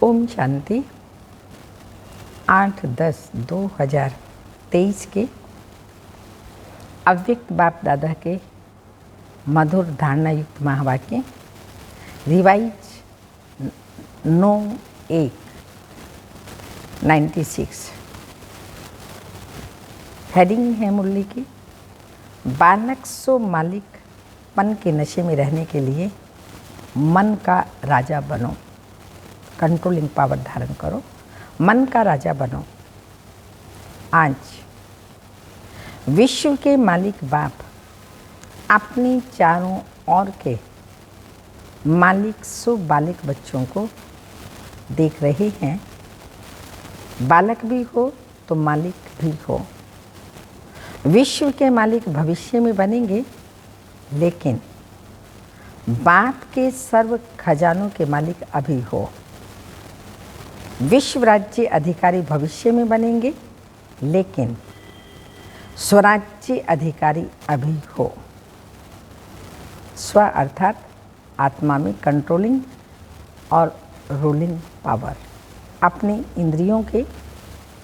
ओम शांति 8/10/2023 के अव्यक्त बाप दादा के मधुर धारणा युक्त महावाक्य रिवाइज 9/1/96। हेडिंग है मुरली की, बालक सो मालिक पन के नशे में रहने के लिए मन का राजा बनो। कंट्रोलिंग पावर धारण करो, मन का राजा बनो। आज विश्व के मालिक बाप अपनी चारों ओर के मालिक सो बालिक बच्चों को देख रहे हैं। बालक भी हो तो मालिक भी हो। विश्व के मालिक भविष्य में बनेंगे, लेकिन बाप के सर्व खजानों के मालिक अभी हो। विश्व राज्य अधिकारी भविष्य में बनेंगे, लेकिन स्वराज्य अधिकारी अभी हो। स्व अर्थात आत्मा में कंट्रोलिंग और रूलिंग पावर, अपनी इंद्रियों के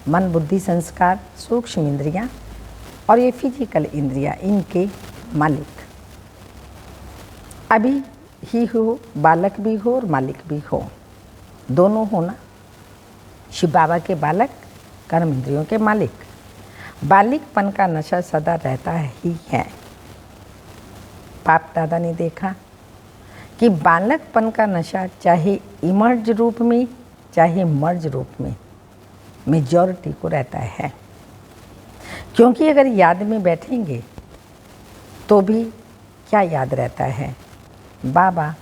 मन बुद्धि संस्कार सूक्ष्म इंद्रियां और ये फिजिकल इंद्रियां, इनके मालिक अभी ही हो। बालक भी हो और मालिक भी हो, दोनों होना। शिव बाबा के बालक, कर्म इंद्रियों के मालिक। बालिकपन का नशा सदा रहता ही है। बाप दादा ने देखा कि बालकपन का नशा चाहे इमर्ज रूप में चाहे मर्ज रूप में मेजॉरिटी को रहता है। क्योंकि अगर याद में बैठेंगे तो भी क्या याद रहता है? बाबा।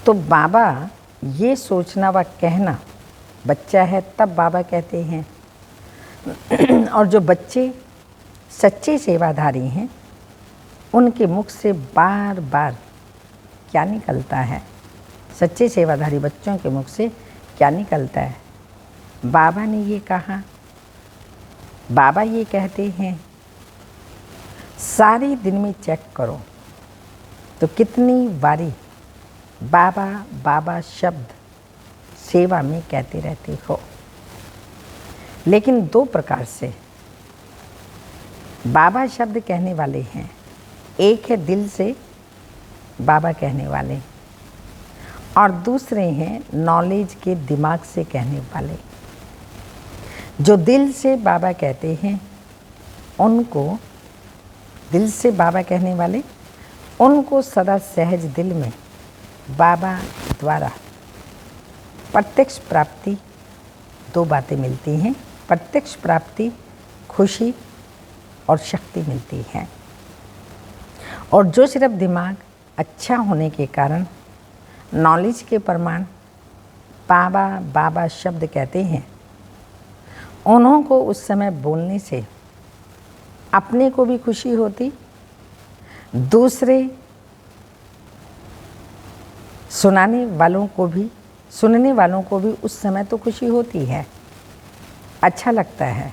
तो बाबा ये सोचना व कहना, बच्चा है तब बाबा कहते हैं। और जो बच्चे सच्चे सेवाधारी हैं, उनके मुख से बार बार क्या निकलता है? सच्चे सेवाधारी बच्चों के मुख से क्या निकलता है? बाबा ने ये कहा। बाबा ये कहते हैं, सारी दिन में चेक करो तो कितनी बारी बाबा बाबा शब्द सेवा में कहते रहते हो। लेकिन दो प्रकार से बाबा शब्द कहने वाले हैं। एक है दिल से बाबा कहने वाले, और दूसरे हैं नॉलेज के दिमाग से कहने वाले। जो दिल से बाबा कहते हैं, उनको दिल से बाबा कहने वाले, उनको सदा सहज दिल में बाबा द्वारा प्रत्यक्ष प्राप्ति दो बातें मिलती हैं। प्रत्यक्ष प्राप्ति खुशी और शक्ति मिलती है। और जो सिर्फ दिमाग अच्छा होने के कारण नॉलेज के प्रमाण बाबा बाबा शब्द कहते हैं, उन्हों को उस समय बोलने से अपने को भी खुशी होती, दूसरे सुनने वालों को भी उस समय तो खुशी होती है, अच्छा लगता है।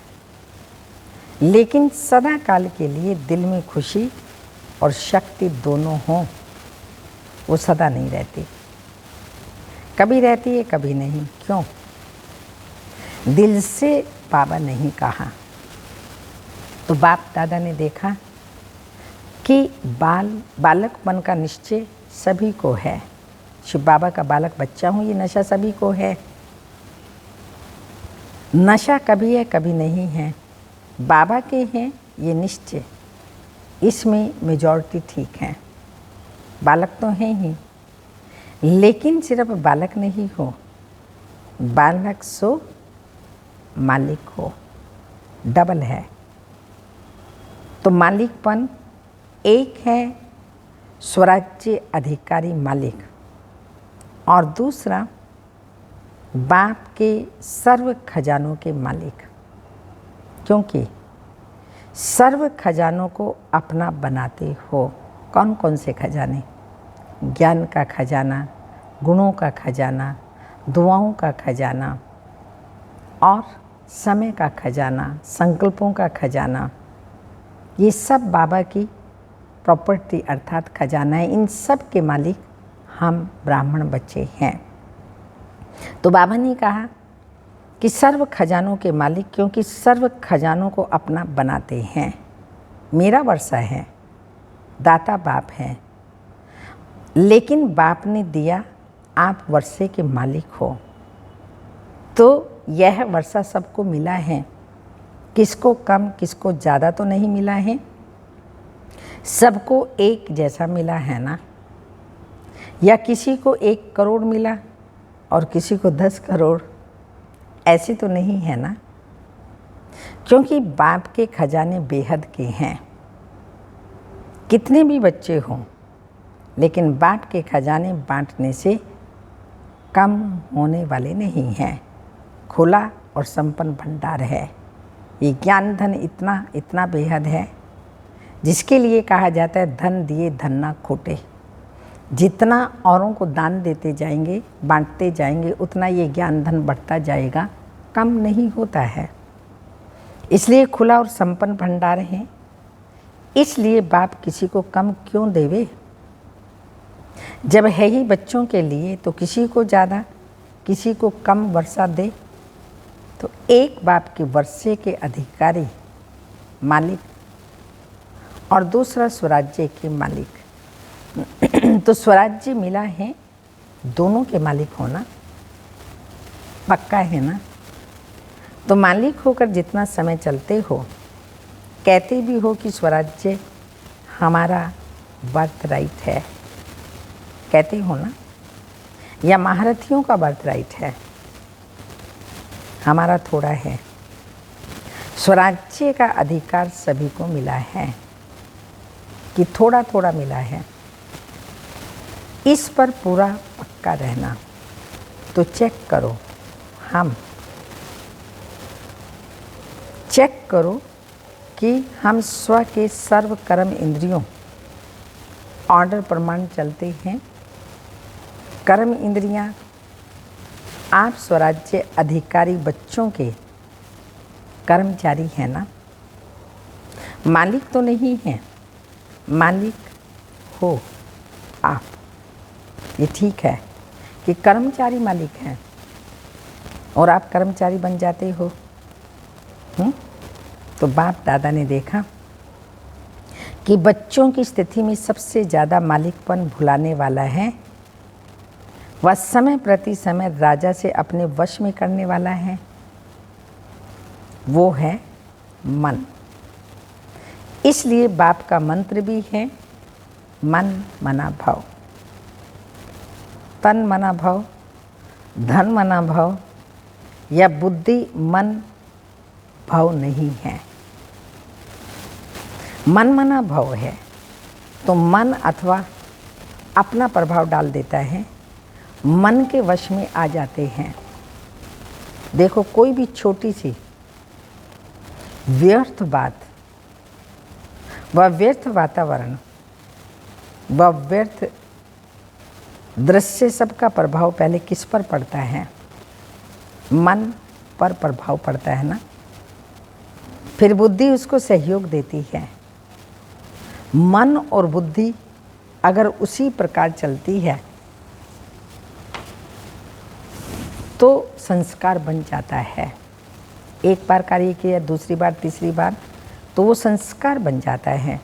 लेकिन सदा काल के लिए दिल में खुशी और शक्ति दोनों हों, वो सदा नहीं रहती। कभी रहती है, कभी नहीं। क्यों? दिल से बाबा नहीं कहा। तो बाप दादा ने देखा कि बालकपन का निश्चय सभी को है। शिव बाबा का बालक बच्चा हूँ, ये नशा सभी को है। नशा कभी है कभी नहीं है, बाबा के हैं ये निश्चय। इसमें मेजॉरिटी ठीक है। बालक तो हैं ही, लेकिन सिर्फ बालक नहीं हो, बालक सो मालिक हो, डबल है। तो मालिकपन एक है स्वराज्य अधिकारी मालिक, और दूसरा बाप के सर्व खजानों के मालिक। क्योंकि सर्व खजानों को अपना बनाते हो। कौन कौन से खजाने? ज्ञान का खजाना, गुणों का खजाना, दुआओं का खजाना और समय का खजाना, संकल्पों का खजाना। ये सब बाबा की प्रॉपर्टी अर्थात खजाना है। इन सब के मालिक हम ब्राह्मण बच्चे हैं। तो बाबा ने कहा कि सर्व खजानों के मालिक, क्योंकि सर्व खजानों को अपना बनाते हैं। मेरा वर्षा है, दाता बाप है, लेकिन बाप ने दिया, आप वर्षे के मालिक हो। तो यह वर्षा सबको मिला है, किसको कम किसको ज़्यादा तो नहीं मिला है, सबको एक जैसा मिला है ना। या किसी को 1 करोड़ मिला और किसी को 10 करोड़, ऐसे तो नहीं है ना। क्योंकि बाप के खजाने बेहद के हैं। कितने भी बच्चे हों, लेकिन बाप के खजाने बांटने से कम होने वाले नहीं हैं। खुला और संपन्न भंडार है। ये ज्ञान धन इतना इतना बेहद है, जिसके लिए कहा जाता है धन दिए धन ना खोटे। जितना औरों को दान देते जाएंगे, बांटते जाएंगे, उतना ये ज्ञान धन बढ़ता जाएगा, कम नहीं होता है। इसलिए खुला और संपन्न भंडार है। इसलिए बाप किसी को कम क्यों देवे। जब है ही बच्चों के लिए, तो किसी को ज़्यादा किसी को कम वर्षा दे। तो एक बाप के वर्षे के अधिकारी मालिक और दूसरा स्वराज्य के मालिक। तो स्वराज्य मिला है, दोनों के मालिक होना पक्का है ना। तो मालिक होकर जितना समय चलते हो, कहते भी हो कि स्वराज्य हमारा बर्थ राइट है, कहते हो ना, या महारथियों का बर्थ राइट है, हमारा थोड़ा है। स्वराज्य का अधिकार सभी को मिला है कि थोड़ा थोड़ा मिला है। इस पर पूरा पक्का रहना। तो चेक करो, हम चेक करो कि हम स्व के सर्व कर्म इंद्रियों ऑर्डर प्रमाण चलते हैं। कर्म इंद्रियां आप स्वराज्य अधिकारी बच्चों के कर्मचारी हैं ना। मालिक तो नहीं है, मालिक हो आप। ये ठीक है कि कर्मचारी मालिक हैं और आप कर्मचारी बन जाते हो। तो बाप दादा ने देखा कि बच्चों की स्थिति में सबसे ज़्यादा मालिकपन भुलाने वाला है, वह समय प्रति समय राजा से अपने वश में करने वाला है, वो है मन। इसलिए बाप का मंत्र भी है मन मना भव। तन मना भव, धन मना भव या बुद्धि मन भव नहीं है। मन मना भव है तो मन अथवा अपना प्रभाव डाल देता है, मन के वश में आ जाते हैं। देखो, कोई भी छोटी सी व्यर्थ बात, वह व्यर्थ वातावरण, वह व्यर्थ दृश्य, सबका प्रभाव पहले किस पर पड़ता है? मन पर प्रभाव पड़ता है ना। फिर बुद्धि उसको सहयोग देती है। मन और बुद्धि अगर उसी प्रकार चलती है तो संस्कार बन जाता है। एक बार कार्य किया, दूसरी बार, तीसरी बार, तो वो संस्कार बन जाता है।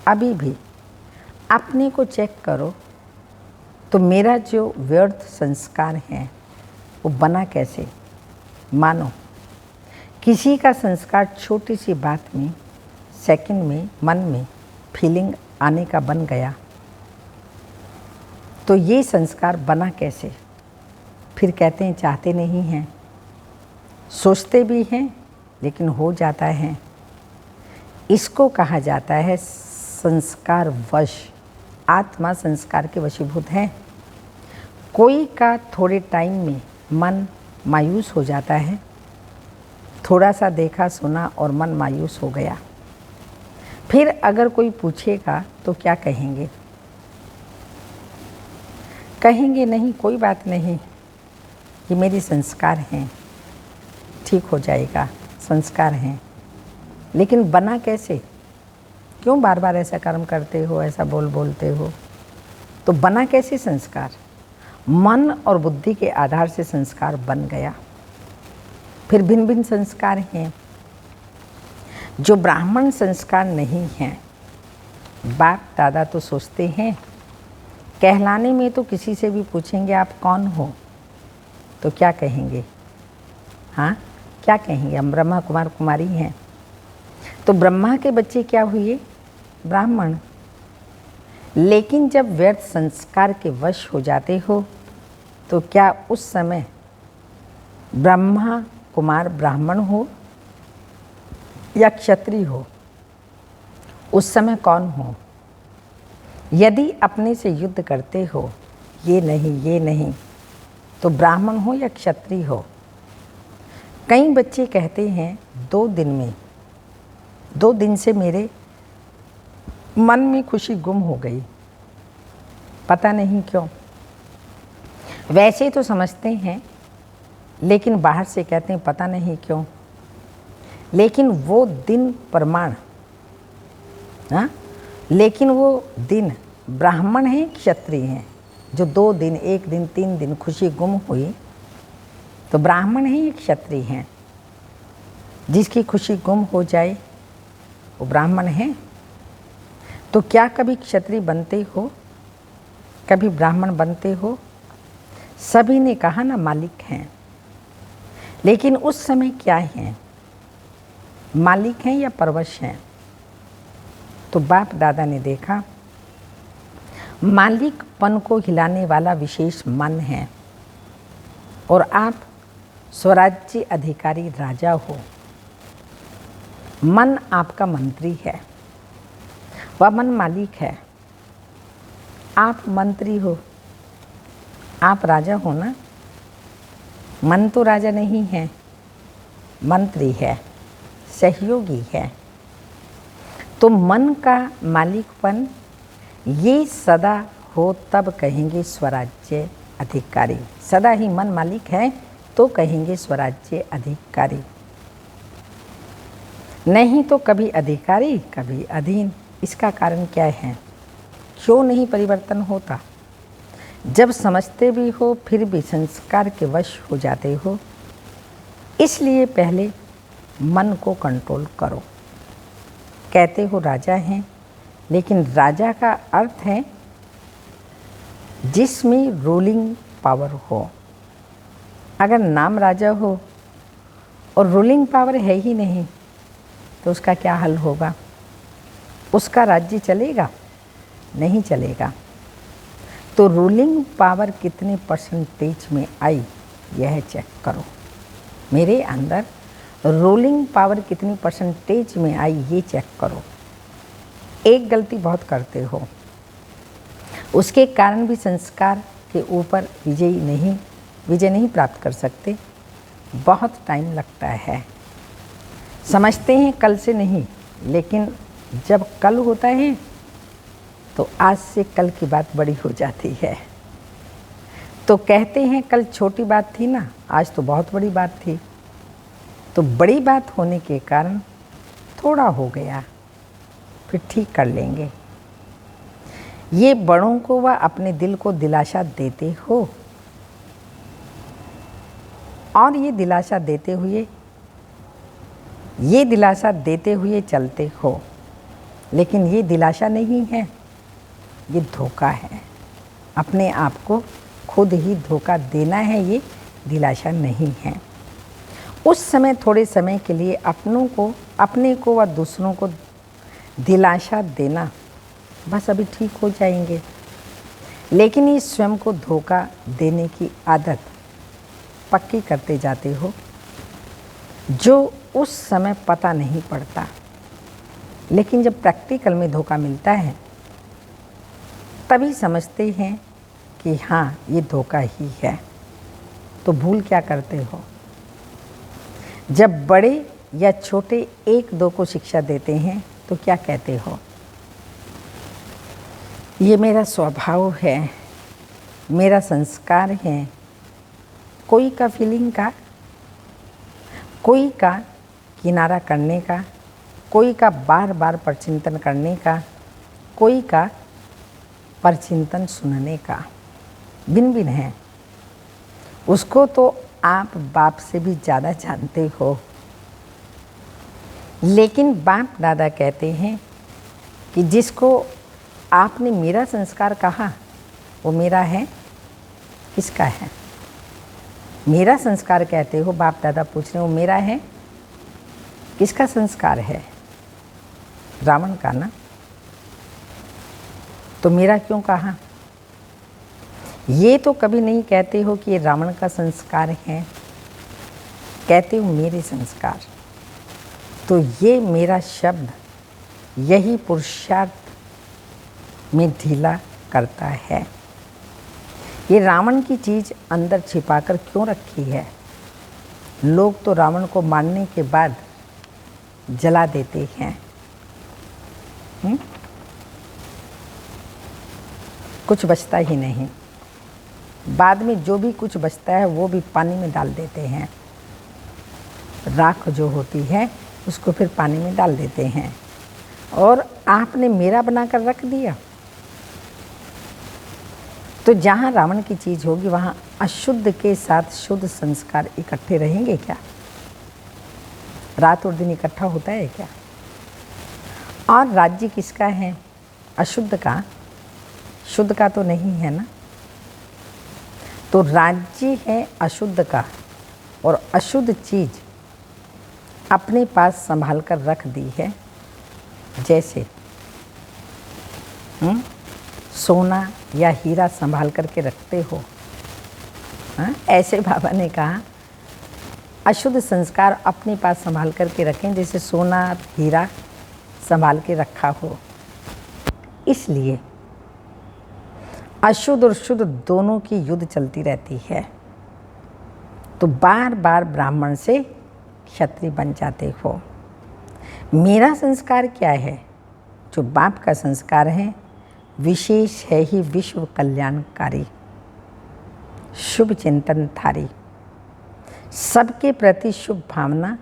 अभी भी अपने को चेक करो तो मेरा जो व्यर्थ संस्कार है वो बना कैसे। मानो किसी का संस्कार छोटी सी बात में, सेकंड में मन में फीलिंग आने का बन गया, तो ये संस्कार बना कैसे। फिर कहते हैं चाहते नहीं हैं, सोचते भी हैं लेकिन हो जाता है। इसको कहा जाता है संस्कार वश। आत्मा संस्कार के वशीभूत है। कोई का थोड़े टाइम में मन मायूस हो जाता है, थोड़ा सा देखा सुना और मन मायूस हो गया। फिर अगर कोई पूछेगा तो क्या कहेंगे? कहेंगे नहीं, कोई बात नहीं, ये मेरी संस्कार हैं, ठीक हो जाएगा, संस्कार हैं। लेकिन बना कैसे? क्यों बार बार ऐसा कर्म करते हो, ऐसा बोलते हो? तो बना कैसे संस्कार? मन और बुद्धि के आधार से संस्कार बन गया। फिर भिन्न भिन्न संस्कार हैं जो ब्राह्मण संस्कार नहीं हैं। बाप दादा तो सोचते हैं, कहलाने में तो किसी से भी पूछेंगे आप कौन हो, तो क्या कहेंगे? हाँ, क्या कहेंगे? हम ब्रह्मा कुमार कुमारी हैं। तो ब्रह्मा के बच्चे क्या हुए? ब्राह्मण। लेकिन जब व्यर्थ संस्कार के वश हो जाते हो तो क्या उस समय ब्रह्मा कुमार ब्राह्मण हो या क्षत्रिय हो? उस समय कौन हो? यदि अपने से युद्ध करते हो, ये नहीं, तो ब्राह्मण हो या क्षत्रिय हो? कई बच्चे कहते हैं 2 दिन से मेरे मन में खुशी गुम हो गई, पता नहीं क्यों। वैसे तो समझते हैं, लेकिन बाहर से कहते हैं पता नहीं क्यों। लेकिन वो दिन प्रमाण, हाँ, लेकिन वो दिन ब्राह्मण हैं क्षत्रिय हैं? जो 2 दिन, 1 दिन, 3 दिन खुशी गुम हुई, तो ब्राह्मण हैं या क्षत्रिय हैं? जिसकी खुशी गुम हो जाए वो ब्राह्मण है। तो क्या कभी क्षत्रिय बनते हो, कभी ब्राह्मण बनते हो? सभी ने कहा ना मालिक हैं, लेकिन उस समय क्या हैं? मालिक हैं या परवश हैं? तो बाप दादा ने देखा मालिकपन को हिलाने वाला विशेष मन है और आप स्वराज्य अधिकारी राजा हो। मन आपका मंत्री है, वह मन मालिक है। आप मंत्री हो, आप राजा हो ना। मन तो राजा नहीं है, मंत्री है, सहयोगी है। तो मन का मालिकपन ये सदा हो तब कहेंगे स्वराज्य अधिकारी। सदा ही मन मालिक है तो कहेंगे स्वराज्य अधिकारी, नहीं तो कभी अधिकारी कभी अधीन। इसका कारण क्या है? क्यों नहीं परिवर्तन होता? जब समझते भी हो फिर भी संस्कार के वश हो जाते हो। इसलिए पहले मन को कंट्रोल करो। कहते हो राजा हैं, लेकिन राजा का अर्थ है जिसमें रूलिंग पावर हो। अगर नाम राजा हो और रूलिंग पावर है ही नहीं, तो उसका क्या हल होगा? उसका राज्य चलेगा? नहीं चलेगा। तो रूलिंग पावर कितने परसेंटेज में आई, यह चेक करो। मेरे अंदर रूलिंग पावर कितनी परसेंटेज में आई, ये चेक करो। एक गलती बहुत करते हो, उसके कारण भी संस्कार के ऊपर विजय नहीं प्राप्त कर सकते। बहुत टाइम लगता है। समझते हैं कल से नहीं, लेकिन जब कल होता है तो आज से कल की बात बड़ी हो जाती है। तो कहते हैं कल छोटी बात थी ना, आज तो बहुत बड़ी बात थी। तो बड़ी बात होने के कारण थोड़ा हो गया, फिर ठीक कर लेंगे। ये बड़ों को व अपने दिल को दिलासा देते हो, और ये दिलासा देते हुए चलते हो। लेकिन ये दिलासा नहीं है, ये धोखा है। अपने आप को खुद ही धोखा देना है, ये दिलासा नहीं है। उस समय थोड़े समय के लिए अपने को व दूसरों को दिलासा देना, बस अभी ठीक हो जाएंगे। लेकिन ये स्वयं को धोखा देने की आदत पक्की करते जाते हो, जो उस समय पता नहीं पड़ता। लेकिन जब प्रैक्टिकल में धोखा मिलता है तभी समझते हैं कि हाँ, ये धोखा ही है। तो भूल क्या करते हो? जब बड़े या छोटे 1-2 को शिक्षा देते हैं तो क्या कहते हो? ये मेरा स्वभाव है, मेरा संस्कार है। कोई का फीलिंग का, कोई का किनारा करने का, कोई का बार बार परचिंतन करने का, कोई का परचिंतन सुनने का। भिन्न भिन्न हैं। उसको तो आप बाप से भी ज़्यादा जानते हो, लेकिन बाप दादा कहते हैं कि जिसको आपने मेरा संस्कार कहा वो मेरा है, किसका है? मेरा संस्कार कहते हो, बाप दादा पूछ रहे हो मेरा है, किसका संस्कार है? रावण का ना। तो मेरा क्यों कहा? ये तो कभी नहीं कहते हो कि ये रावण का संस्कार है, कहते हो मेरे संस्कार। तो ये मेरा शब्द यही पुरुषार्थ में ढीला करता है। ये रावण की चीज़ अंदर छिपाकर क्यों रखी है? लोग तो रावण को मारने के बाद जला देते हैं। कुछ बचता ही नहीं। बाद में जो भी कुछ बचता है वो भी पानी में डाल देते हैं। राख जो होती है उसको फिर पानी में डाल देते हैं। और आपने मेरा बनाकर रख दिया। तो जहाँ रावण की चीज़ होगी वहाँ अशुद्ध के साथ शुद्ध संस्कार इकट्ठे रहेंगे क्या? रात और दिन इकट्ठा होता है क्या? और राज्य किसका है? अशुद्ध का, शुद्ध का तो नहीं है ना। तो राज्य है अशुद्ध का, और अशुद्ध चीज़ अपने पास संभाल कर रख दी है। जैसे सोना या हीरा संभाल करके रखते हो, ऐसे बाबा ने कहा अशुद्ध संस्कार अपने पास संभाल करके रखें, जैसे सोना हीरा संभाल के रखा हो। इसलिए अशुद्ध और शुद्ध दोनों की युद्ध चलती रहती है। तो बार बार ब्राह्मण से क्षत्रिय बन जाते हो। मेरा संस्कार क्या है? जो बाप का संस्कार है विशेष है ही विश्व कल्याणकारी, शुभ चिंतन धारी, सबके प्रति शुभ भावना,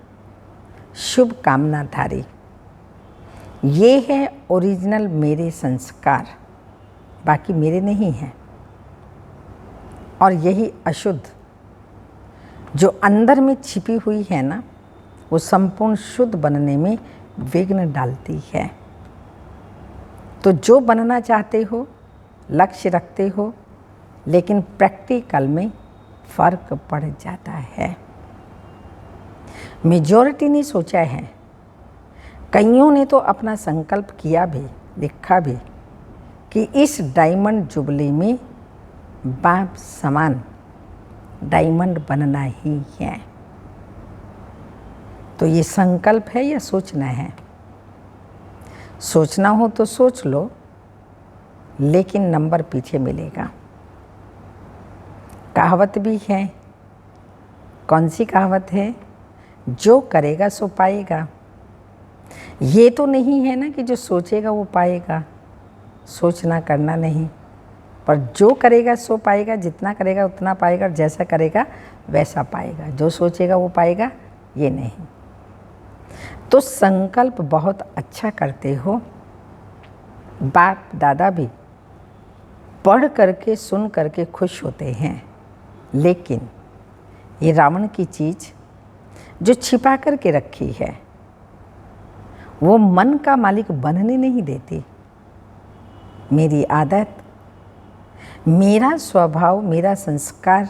शुभ कामना धारी। ये है ओरिजिनल मेरे संस्कार, बाकी मेरे नहीं हैं। और यही अशुद्ध जो अंदर में छिपी हुई है ना, वो संपूर्ण शुद्ध बनने में विघ्न डालती है। तो जो बनना चाहते हो, लक्ष्य रखते हो, लेकिन प्रैक्टिकल में फर्क पड़ जाता है। मेजॉरिटी ने सोचा है, कईयों ने तो अपना संकल्प किया भी, लिखा भी कि इस डायमंड जुबली में बाप समान डायमंड बनना ही है। तो ये संकल्प है या सोचना है? सोचना हो तो सोच लो, लेकिन नंबर पीछे मिलेगा। कहावत भी है। कौन सी कहावत है? जो करेगा सो पाएगा। ये तो नहीं है ना कि जो सोचेगा वो पाएगा। सोचना करना नहीं, पर जो करेगा सो पाएगा। जितना करेगा उतना पाएगा, जैसा करेगा वैसा पाएगा। जो सोचेगा वो पाएगा, ये नहीं। तो संकल्प बहुत अच्छा करते हो। बाप दादा भी पढ़ करके सुन करके खुश होते हैं, लेकिन ये रावण की चीज़ जो छिपा करके रखी है वो मन का मालिक बनने नहीं देती। मेरी आदत, मेरा स्वभाव, मेरा संस्कार,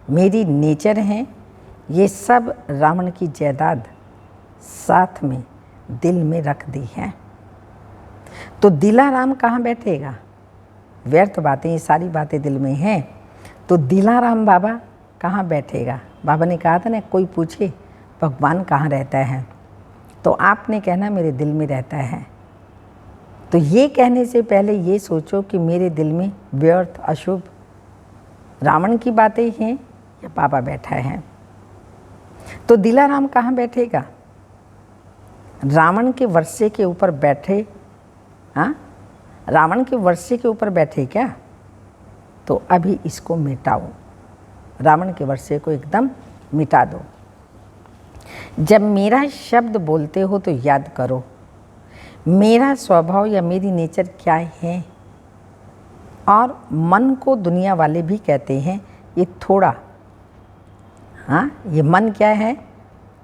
मेरी नेचर है, ये सब रावण की जायदाद साथ में दिल में रख दी है। तो दिलाराम कहाँ बैठेगा? व्यर्थ बातें, ये सारी बातें दिल में हैं। तो दिलाराम बाबा कहाँ बैठेगा? बाबा ने कहा था ना, कोई पूछे भगवान कहाँ रहता है, तो आपने कहना मेरे दिल में रहता है। तो ये कहने से पहले ये सोचो कि मेरे दिल में व्यर्थ, अशुभ, रावण की बातें हैं या बाबा बैठा है। तो दिलाराम कहाँ बैठेगा? रावण के वर्षे के ऊपर बैठे। हाँ, रावण के वर्षे के ऊपर बैठे क्या? तो अभी इसको मिटाओ, रावण के वर्षे को एकदम मिटा दो। जब मेरा शब्द बोलते हो तो याद करो, मेरा स्वभाव या मेरी नेचर क्या है। और मन को दुनिया वाले भी कहते हैं ये थोड़ा, हाँ, ये मन क्या है?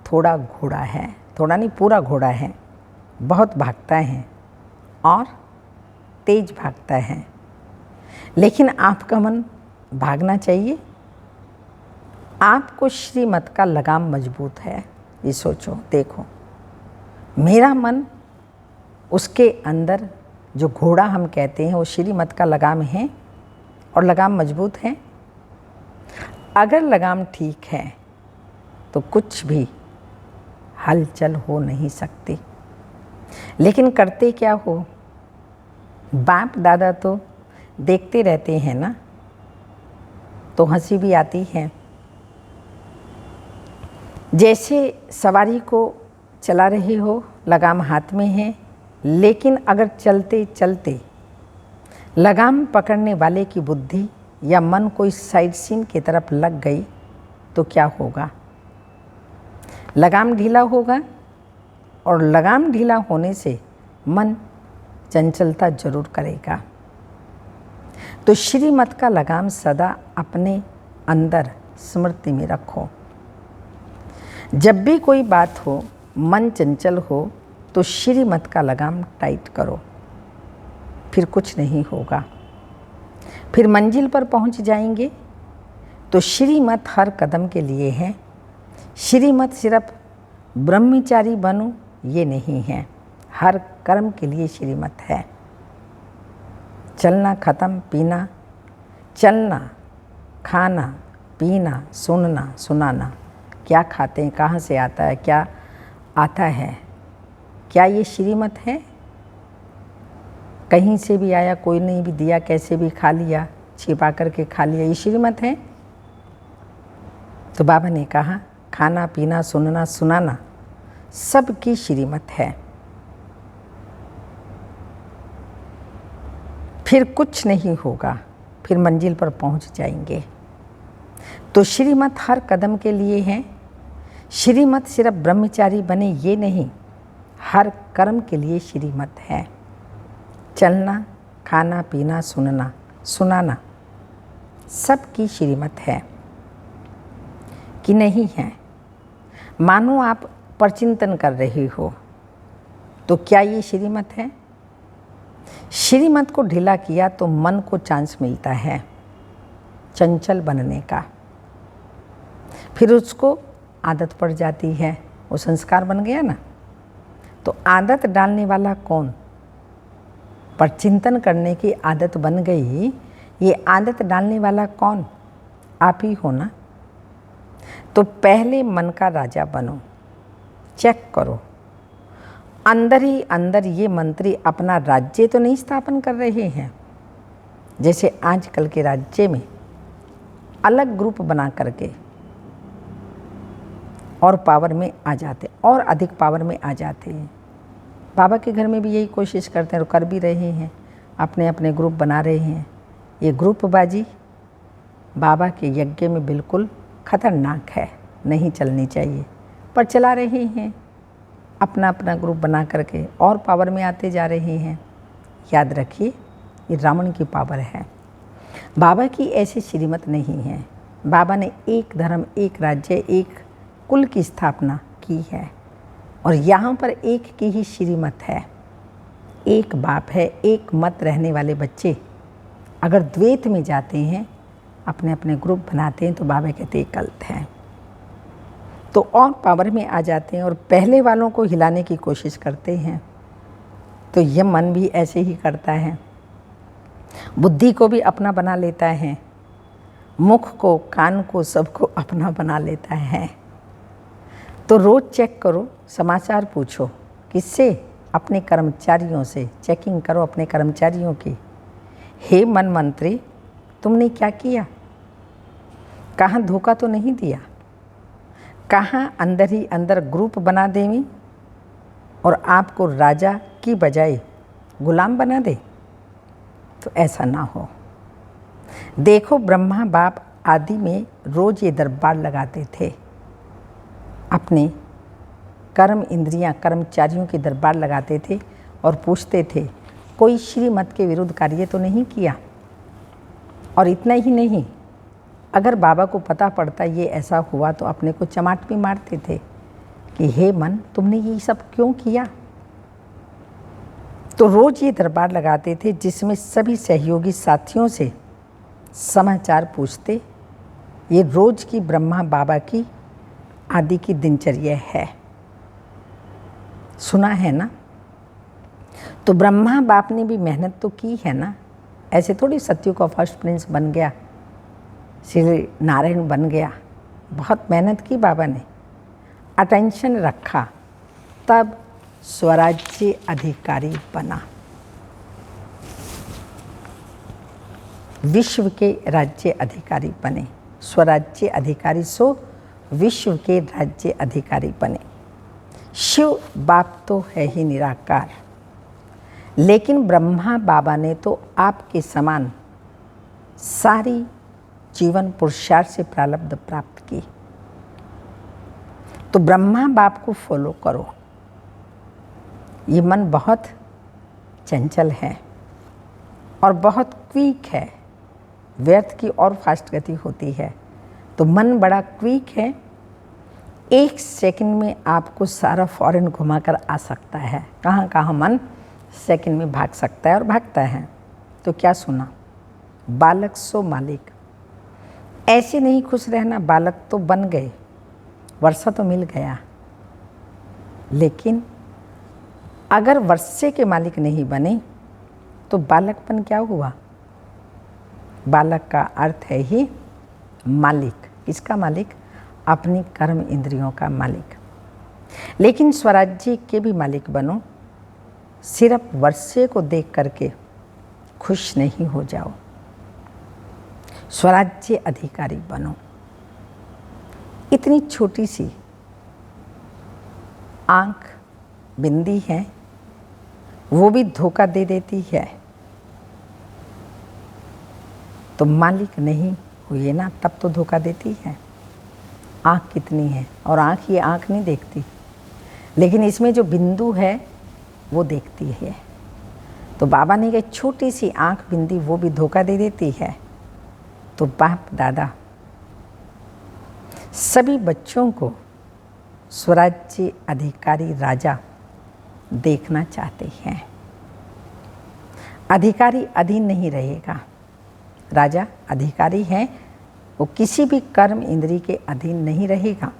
थोड़ा घोड़ा है, थोड़ा नहीं पूरा घोड़ा है, बहुत भागता है और तेज भागता है। लेकिन आपका मन भागना चाहिए, आपको श्रीमत का लगाम मजबूत है। ये सोचो, देखो मेरा मन, उसके अंदर जो घोड़ा हम कहते हैं वो श्रीमत का लगाम है और लगाम मजबूत है। अगर लगाम ठीक है तो कुछ भी हलचल हो नहीं सकती। लेकिन करते क्या हो? बाप दादा तो देखते रहते हैं ना, तो हंसी भी आती है। जैसे सवारी को चला रहे हो, लगाम हाथ में है, लेकिन अगर चलते चलते लगाम पकड़ने वाले की बुद्धि या मन कोई साइड सीन की तरफ लग गई तो क्या होगा? लगाम ढीला होगा, और लगाम ढीला होने से मन चंचलता जरूर करेगा। तो श्रीमत का लगाम सदा अपने अंदर स्मृति में रखो। जब भी कोई बात हो, मन चंचल हो, तो श्रीमत का लगाम टाइट करो, फिर कुछ नहीं होगा। फिर मंजिल पर पहुंच जाएंगे। तो श्रीमत हर कदम के लिए है। श्रीमत सिर्फ ब्रह्मचारी बनो ये नहीं है, हर कर्म के लिए श्रीमत है। चलना खत्म, पीना, चलना, खाना, पीना, सुनना, सुनाना, क्या खाते हैं, कहाँ से आता है, क्या आता है, क्या ये श्रीमत है? कहीं से भी आया, कोई नहीं भी दिया, कैसे भी खा लिया, छिपा करके खा लिया, ये श्रीमत है? तो बाबा ने कहा खाना पीना सुनना सुनाना सबकी श्रीमत है। फिर कुछ नहीं होगा, फिर मंजिल पर पहुंच जाएंगे। तो श्रीमत हर कदम के लिए है। श्रीमत सिर्फ ब्रह्मचारी बने ये नहीं, हर कर्म के लिए श्रीमत है। चलना, खाना पीना, सुनना, सुनाना सबकी श्रीमत है कि नहीं है? मानो आप परचिंतन कर रहे हो, तो क्या ये श्रीमत है? श्रीमत को ढीला किया तो मन को चांस मिलता है चंचल बनने का। फिर उसको आदत पड़ जाती है, वो संस्कार बन गया ना। तो आदत डालने वाला कौन? परचिंतन करने की आदत बन गई, ये आदत डालने वाला कौन? आप ही हो ना। तो पहले मन का राजा बनो, चेक करो अंदर ही अंदर ये मंत्री अपना राज्य तो नहीं स्थापन कर रहे हैं। जैसे आजकल के राज्य में अलग ग्रुप बना करके और पावर में आ जाते, और अधिक पावर में आ जाते हैं। बाबा के घर में भी यही कोशिश करते हैं और कर भी रहे हैं, अपने अपने ग्रुप बना रहे हैं। ये ग्रुपबाजी बाबा के यज्ञ में बिल्कुल खतरनाक है, नहीं चलनी चाहिए, पर चला रहे हैं अपना अपना ग्रुप बना करके और पावर में आते जा रहे हैं। याद रखिए, ये रावण की पावर है, बाबा की ऐसी श्रीमत नहीं है। बाबा ने एक धर्म, एक राज्य, एक कुल की स्थापना की है, और यहाँ पर एक की ही श्रीमत है। एक बाप है, एक मत रहने वाले बच्चे अगर द्वैत में जाते हैं, अपने अपने ग्रुप बनाते हैं, तो बाबा कहते हैं गलत है। तो और पावर में आ जाते हैं और पहले वालों को हिलाने की कोशिश करते हैं। तो यह मन भी ऐसे ही करता है, बुद्धि को भी अपना बना लेता है, मुख को, कान को, सबको अपना बना लेता है। तो रोज़ चेक करो, समाचार पूछो, किससे? अपने कर्मचारियों से चेकिंग करो, अपने कर्मचारियों की। हे मन मंत्री, तुमने क्या किया? कहाँ धोखा तो नहीं दिया? कहाँ अंदर ही अंदर ग्रुप बना देवी और आपको राजा की बजाय गुलाम बना दे? तो ऐसा ना हो। देखो, ब्रह्मा बाप आदि में रोज़ ये दरबार लगाते थे, अपने कर्म इंद्रियां कर्मचारियों के दरबार लगाते थे और पूछते थे कोई श्रीमत के विरुद्ध कार्य तो नहीं किया? और इतना ही नहीं, अगर बाबा को पता पड़ता ये ऐसा हुआ तो अपने को चमाट भी मारते थे कि हे मन, तुमने ये सब क्यों किया। तो रोज़ ये दरबार लगाते थे जिसमें सभी सहयोगी साथियों से समाचार पूछते। ये रोज़ की ब्रह्मा बाबा की आदि की दिनचर्या है, सुना है ना। तो ब्रह्मा बाप ने भी मेहनत तो की है ना, ऐसे थोड़ी सत्यु का फर्स्ट प्रिंस बन गया, श्री नारायण बन गया। बहुत मेहनत की बाबा ने, अटेंशन रखा, तब स्वराज्य अधिकारी बना। विश्व के राज्य अधिकारी बने, स्वराज्य अधिकारी सो विश्व के राज्य अधिकारी बने। शिव बाप तो है ही निराकार, लेकिन ब्रह्मा बाबा ने तो आपके समान सारी जीवन पुरुषार्थ से प्रारब्ध प्राप्त की। तो ब्रह्मा बाप को फॉलो करो। ये मन बहुत चंचल है और बहुत क्विक है, व्यर्थ की और फास्ट गति होती है। तो मन बड़ा क्विक है, 1 सेकंड में आपको सारा फॉरेन घुमाकर आ सकता है। कहाँ कहाँ मन सेकंड में भाग सकता है और भागता है। तो क्या सुना, बालक सो मालिक। ऐसे नहीं खुश रहना, बालक तो बन गए, वर्षा तो मिल गया, लेकिन अगर वर्षे के मालिक नहीं बने तो बालकपन क्या हुआ। बालक का अर्थ है ही मालिक। किसका मालिक? अपनी कर्म इंद्रियों का मालिक। लेकिन स्वराज्य के भी मालिक बनो, सिर्फ वर्षे को देख करके खुश नहीं हो जाओ, स्वराज्य अधिकारी बनो। इतनी छोटी सी आंख बिंदी है, वो भी धोखा दे देती है। तो मालिक नहीं हुए ना, तब तो धोखा देती है। आँख कितनी है, और आँख ये आँख नहीं देखती, लेकिन इसमें जो बिंदु है वो देखती है। तो बाबा ने कहा छोटी सी आँख बिंदी वो भी धोखा दे देती है। तो बाप दादा सभी बच्चों को स्वराज्य अधिकारी राजा देखना चाहते हैं। अधिकारी अधीन नहीं रहेगा, राजा अधिकारी है, वो किसी भी कर्म इंद्री के अधीन नहीं रहेगा।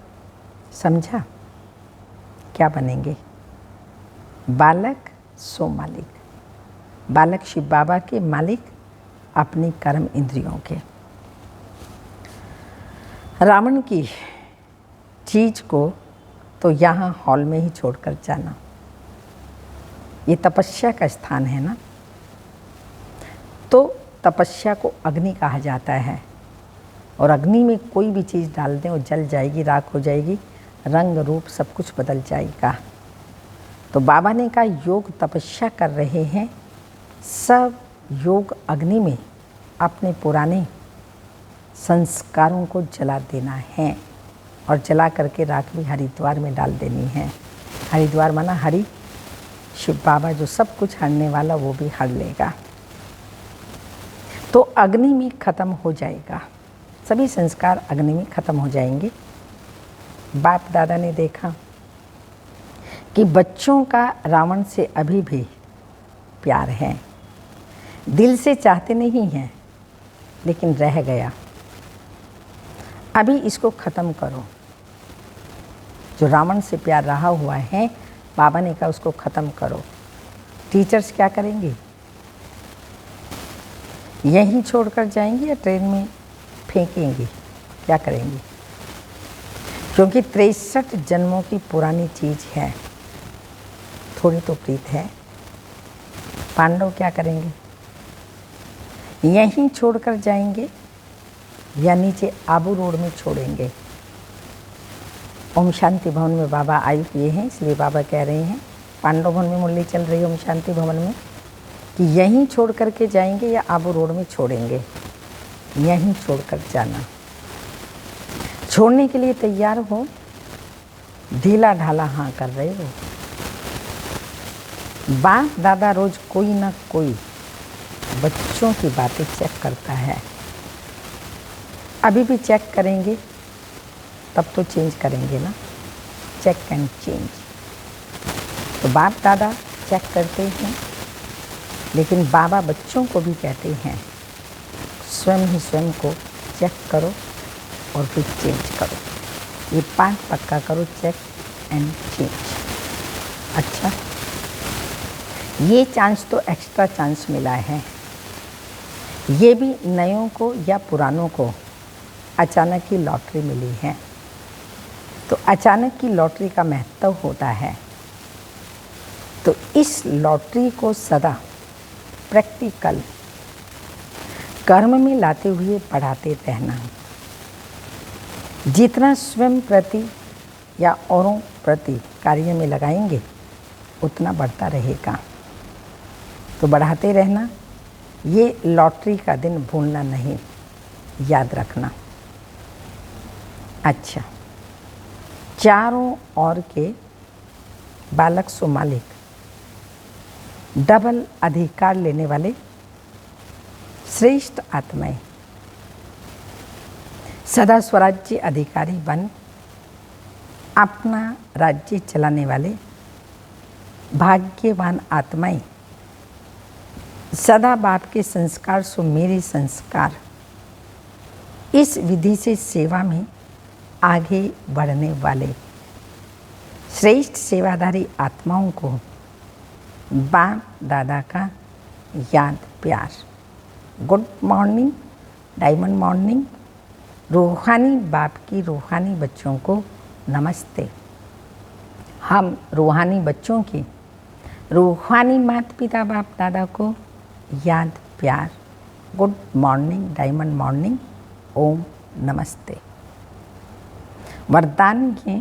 समझा? क्या बनेंगे? बालक सो मालिक। बालक शिव बाबा के, मालिक अपनी कर्म इंद्रियों के। रावण की चीज को तो यहाँ हॉल में ही छोड़कर जाना। ये तपस्या का स्थान है ना, तो तपस्या को अग्नि कहा जाता है। और अग्नि में कोई भी चीज़ डाल दें वो जल जाएगी, राख हो जाएगी, रंग रूप सब कुछ बदल जाएगा। तो बाबा ने कहा योग तपस्या कर रहे हैं, सब योग अग्नि में अपने पुराने संस्कारों को जला देना है, और जला करके राख भी हरिद्वार में डाल देनी है। हरिद्वार माना हरि, शिव बाबा जो सब कुछ हरने वाला वो भी हर लेगा। तो अग्नि में ख़त्म हो जाएगा, सभी संस्कार अग्नि में ख़त्म हो जाएंगे। बाप दादा ने देखा कि बच्चों का रावण से अभी भी प्यार है, दिल से चाहते नहीं हैं, लेकिन रह गया। अभी इसको ख़त्म करो। जो रावण से प्यार रहा हुआ है, बाबा ने कहा उसको ख़त्म करो। टीचर्स क्या करेंगे? यहीं छोड़कर जाएंगे या ट्रेन में फेंकेंगे? क्या करेंगे? क्योंकि 63 जन्मों की पुरानी चीज़ है, थोड़ी तो प्रीत है। पांडव क्या करेंगे? यहीं छोड़कर जाएंगे या नीचे आबू रोड में छोड़ेंगे? ओम शांति भवन में बाबा आयु किए हैं, इसलिए बाबा कह रहे हैं, पांडव भवन में मुरली चल रही है ओम शांति भवन में, कि यहीं छोड़ करके जाएंगे या आबू रोड में छोड़ेंगे? यहीं छोड़कर जाना। छोड़ने के लिए तैयार हो, ढीला ढाला हाँ कर रहे हो। बाप दादा रोज कोई ना कोई बच्चों की बातें चेक करता है, अभी भी चेक करेंगे तब तो चेंज करेंगे ना, चेक एंड चेंज। तो बाप दादा चेक करते हैं, लेकिन बाबा बच्चों को भी कहते हैं स्वयं ही स्वयं को चेक करो और फिर चेंज करो। ये पाठ पक्का करो, चेक एंड चेंज। अच्छा, ये चांस तो एक्स्ट्रा चांस मिला है। ये भी नयों को या पुरानों को अचानक की लॉटरी मिली है। तो अचानक की लॉटरी का महत्व होता है। तो इस लॉटरी को सदा प्रैक्टिकल कर्म में लाते हुए बढ़ाते रहना। जितना स्वयं प्रति या औरों प्रति कार्य में लगाएंगे उतना बढ़ता रहेगा। तो बढ़ाते रहना। ये लॉटरी का दिन भूलना नहीं, याद रखना। अच्छा, चारों ओर के बालक सो मालिक, डबल अधिकार लेने वाले श्रेष्ठ आत्माएं, सदा स्वराज्य अधिकारी बन अपना राज्य चलाने वाले भाग्यवान आत्माएं, सदा बाप के संस्कार सो मेरे संस्कार, इस विधि से सेवा में आगे बढ़ने वाले श्रेष्ठ सेवाधारी आत्माओं को बाप दादा का याद प्यार। Good morning, diamond morning. रूहानी बाप की रूहानी बच्चों को नमस्ते। हम रूहानी बच्चों की रूहानी माता पिता बाप दादा को याद प्यार। गुड मॉर्निंग, डायमंड मॉर्निंग, ओम नमस्ते। वरदान के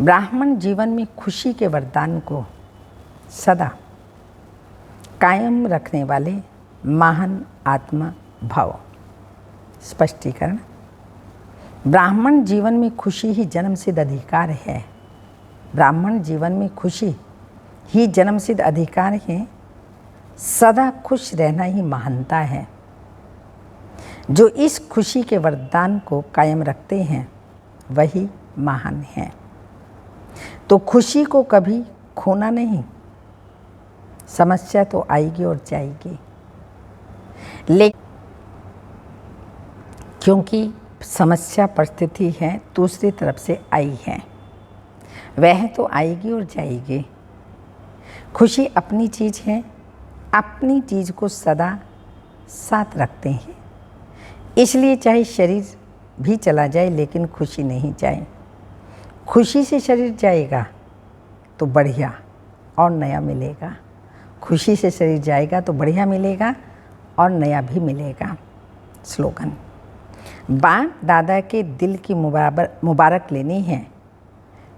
ब्राह्मण जीवन में खुशी के वरदान को सदा कायम रखने वाले महान आत्मा भव। स्पष्टीकरण, ब्राह्मण जीवन में खुशी ही जन्मसिद्ध अधिकार है। ब्राह्मण जीवन में खुशी ही जन्मसिद्ध अधिकार है। सदा खुश रहना ही महानता है। जो इस खुशी के वरदान को कायम रखते हैं वही महान है। तो खुशी को कभी खोना नहीं। समस्या तो आएगी और जाएगी, लेकिन क्योंकि समस्या परिस्थिति है दूसरी तरफ से आई है, वह तो आएगी और जाएगी। खुशी अपनी चीज़ है, अपनी चीज़ को सदा साथ रखते हैं। इसलिए चाहे शरीर भी चला जाए लेकिन खुशी नहीं जाए। खुशी से शरीर जाएगा तो बढ़िया और नया मिलेगा। खुशी से शरीर जाएगा तो बढ़िया मिलेगा और नया भी मिलेगा। स्लोगन, बाप दादा के दिल की मुबारक लेनी है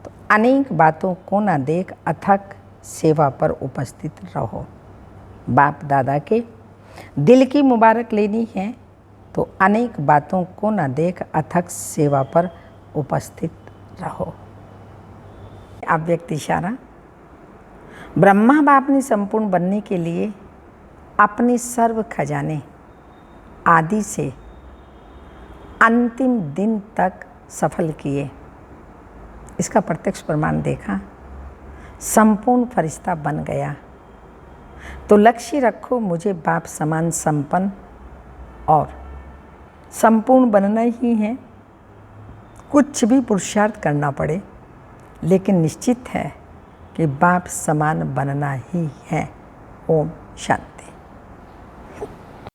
तो अनेक बातों को न देख अथक सेवा पर उपस्थित रहो। बाप दादा के दिल की मुबारक लेनी है तो अनेक बातों को न देख अथक सेवा पर उपस्थित रहो। अव्यक्त इशारा, ब्रह्मा बाप ने संपूर्ण बनने के लिए अपने सर्व खजाने आदि से अंतिम दिन तक सफल किए। इसका प्रत्यक्ष प्रमाण देखा। संपूर्ण फरिश्ता बन गया। तो लक्ष्य रखो मुझे बाप समान संपन्न और संपूर्ण बनना ही है। कुछ भी पुरुषार्थ करना पड़े, लेकिन निश्चित है कि बाप समान बनना ही है। ओम शांति।